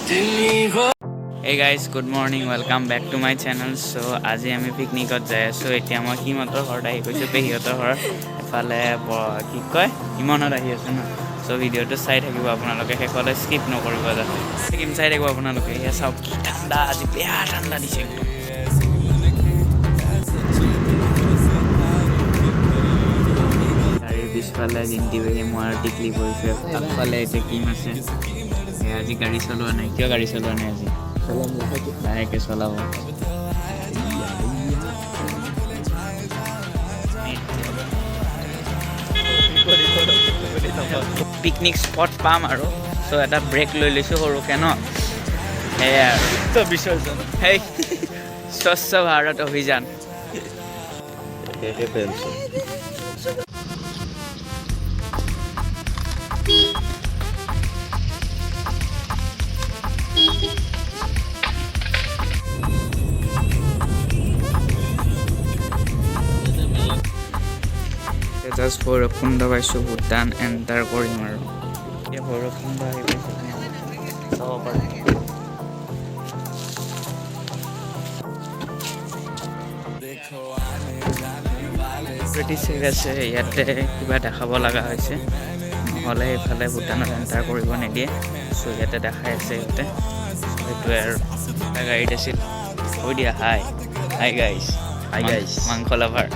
Hey guys, good morning. Welcome back to my channel. So আজি আমি পিকনিকত যাই আছো। এতিয়া মই কিমতৰ ঘৰত আহি গৈছো, পেহিহঁতৰ ঘৰত। এফালে কি কয় ইমনত আহি আছে ন। চ' ভিডিঅ'টো চাই থাকিব আপোনালোকে, শেষলৈ স্কিপ নকৰিব যাতে। চাই থাকিব আপোনালোকে। এয়া চাওক কি ঠাণ্ডা, আজি বেয়া ঠাণ্ডা দিছে একদম। গাড়ীৰ পিছফালে জিন্তি পেহী মই আৰু টিকলি পৰিছে। আগফালে এতিয়া কিম আছে। আজি গাড়ী চলোৱা নাই। কিয় গাড়ী চলোৱা নাই আজি? লাহেকে চলাব। পিকনিক স্পট পাম আৰু চ' এটা ব্ৰেক লৈ লৈছোঁ সৰুকৈ ন। সেয়াই আৰু বিসৰ্জন সেই স্বচ্ছ ভাৰত অভিযান। জাষ্ট ভৈৰৱকুণ্ড পাইছোঁ, ভূটান এণ্টাৰ কৰিম আৰু এতিয়া ভৈৰৱকুণ্ড আহি পাইছোঁ, চাব পাৰে। ব্ৰিটিছ চেক আছে, ইয়াতে কিবা দেখাব লগা হৈছে, নহ'লে এইফালে ভূটানত এণ্টাৰ কৰিব নিদিয়ে। চ' ইয়াতে দেখাই আছে ইয়াতে, সেইটোৱে আৰু এটা গাড়ীত আছিল। কৈ দিয়া হাই হাই গাইজ, মাংস লাভাৰ।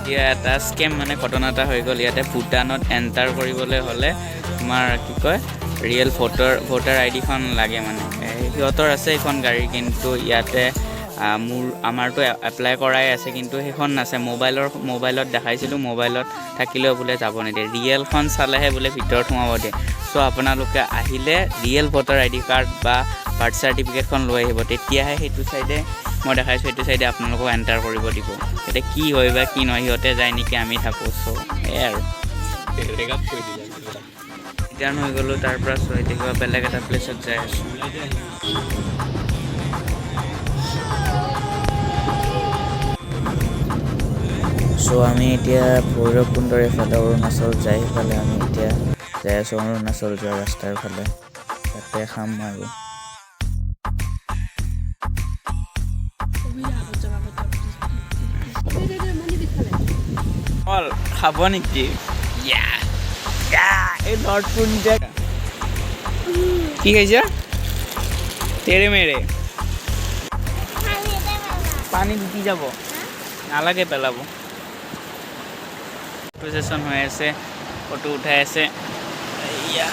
এতিয়া এটা স্কেম মানে ঘটনা এটা হৈ গ'ল ইয়াতে। ভূটানত এণ্টাৰ কৰিবলৈ হ'লে তোমাৰ কি কয় ৰিয়েল ভোটাৰ আইডিখন লাগে মানে। সিহঁতৰ আছে এইখন গাড়ী, কিন্তু ইয়াতে আমাৰতো এপ্লাই কৰাই আছে, কিন্তু সেইখন নাছে। মোবাইলত দেখাইছিলোঁ, মোবাইলত থাকিলেও বোলে যাব নিদিয়ে। ৰিয়েলখন চালেহে বোলে ভিতৰত সোমাব দিয়ে। চ' আপোনালোকে আহিলে ৰিয়েল ভোটাৰ আইডি কাৰ্ড বা বাৰ্থ চাৰ্টিফিকেটখন লৈ আহিব, তেতিয়াহে সেইটো চাইডে মই দেখাইছোঁ, সেইটো চাইডে আপোনালোকক এণ্টাৰ কৰিব দিব। এতিয়া কি হয় বা কি নহয়, সিহঁতে যায় নেকি, আমি থাকোঁ। চ' সেয়াই আৰু ৰিটাৰ্ণ হৈ গ'লোঁ তাৰ পৰা। চ' এতিয়া কিবা বেলেগ এটা প্লেচত যাই আছোঁ। চ' আমি এতিয়া ভৈৰৱকুণ্ডৰ এইফালে অৰুণাচল যাই, সেইফালে আমি এতিয়া যাই আছোঁ অৰুণাচল যোৱা ৰাস্তাৰ ফালে। তাতে খাম আৰু খাব নেকি? এই নৰ্থপুঞ্জা কি খাইছা? তেৰে মেৰে পানী উঠি যাব, নালাগে পেলাব। প্ৰচেছন হৈ আছে, ফটো উঠাই আছে। এয়া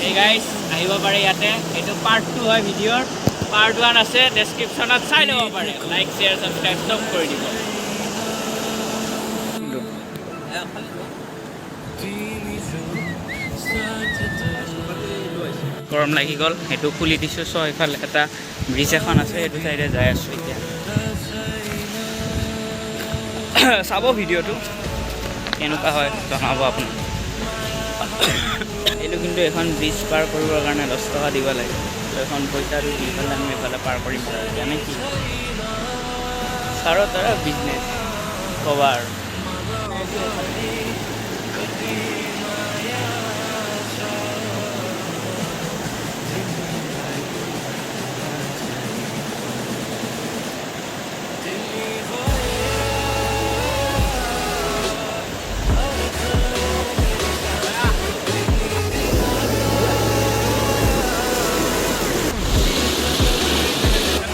এই গাইজ আহিব পাৰে ইয়াতে। এইটো পাৰ্ট 2 হয় ভিডিঅ'ৰ। পাৰ্ট 1 আছে, ডেছক্ৰিপশ্যনত চাই ল'ব পাৰে। লাইক শ্বেয়াৰ ছাবস্ক্ৰাইব চব কৰি দিব। গৰম লাগি গ'ল, সেইটো খুলি দিছোঁ। চ' এইফালে এটা ব্ৰিজ এখন আছে, সেইটো চাইডে যাই আছোঁ এতিয়া। চাব ভিডিঅ'টো কেনেকুৱা হয় জনাব আপুনি। এইটো কিন্তু এখন ব্ৰিজ পাৰ কৰিবৰ কাৰণে 10 টকা দিব লাগে। এখন পইচাটো দি পেলাই আমি এইফালে পাৰ কৰিম। জানে কি ছাৰৰ দ্বাৰা বিজনেছ ক'বা আৰু।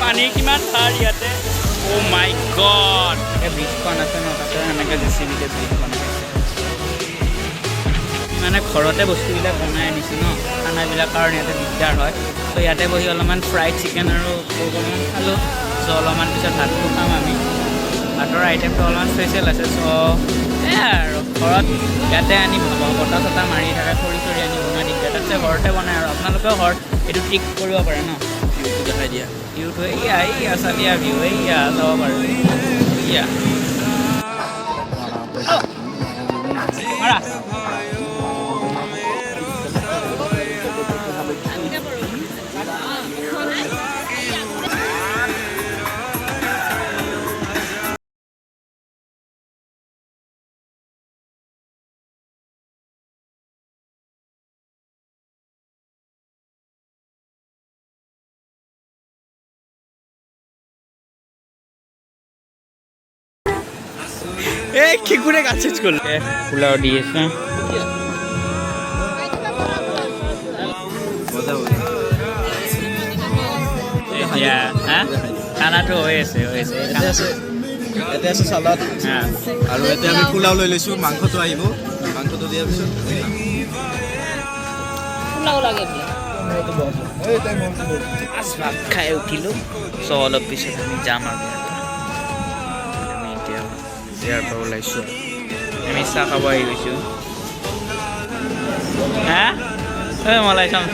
পানী কিমান তাৰ ইয়াতে, অ' মাই গড। এই ব্ৰিজখন আছে ন, তাতে এনেকৈ জেচিবিতে ব্ৰিজ বনাইছে। মানে ঘৰতে বস্তুবিলাক বনাই আনিছোঁ ন, খানাবিলাক কাৰণে ইয়াতে দিগদাৰ হয়। চ' ইয়াতে বহি অলপমান ফ্ৰাইড চিকেন আৰু অকণমান খালোঁ। চ' অলপমান পিছত ভাতটো খাম আমি। ভাতৰ আইটেমটো অলপমান স্পেচিয়েল আছে। চ' এয়াই আৰু ঘৰত ইয়াতে আনি বটা চটা মাৰি থাকে, খৰি চৰি আনি বনাই দিগদাৰ, তাতছে ঘৰতে বনাই। আৰু আপোনালোকেও ঘৰত এইটো ট্ৰিক কৰিব পাৰে ন। ভিউটো দেখাই দিয়া, ভিউটো এইয়া চালিয়া ভিউ, এইয়া চাব পাৰে। মাৰা এই কি কৰে গাছ শেষ কৰলে পোলাও দিয়েছে হ্যাঁ খানাটো হৈ আছে ইয়াতে আছে চালাড আৰু ইয়াতে আমি পোলাও লৈ লৈছোঁ মাংসটো আহিব মাংসটো দিয়াৰ পিছত পোলাও লাগে মাছ ভাত খাই উঠিলোঁ চ' অলপ পিছত আমি যাম আৰু আমি এতিয়া ইয়াৰ পৰা ওলাইছোঁ আমি চাহ খাব আহি গৈছোঁ হা এই মলাই চাম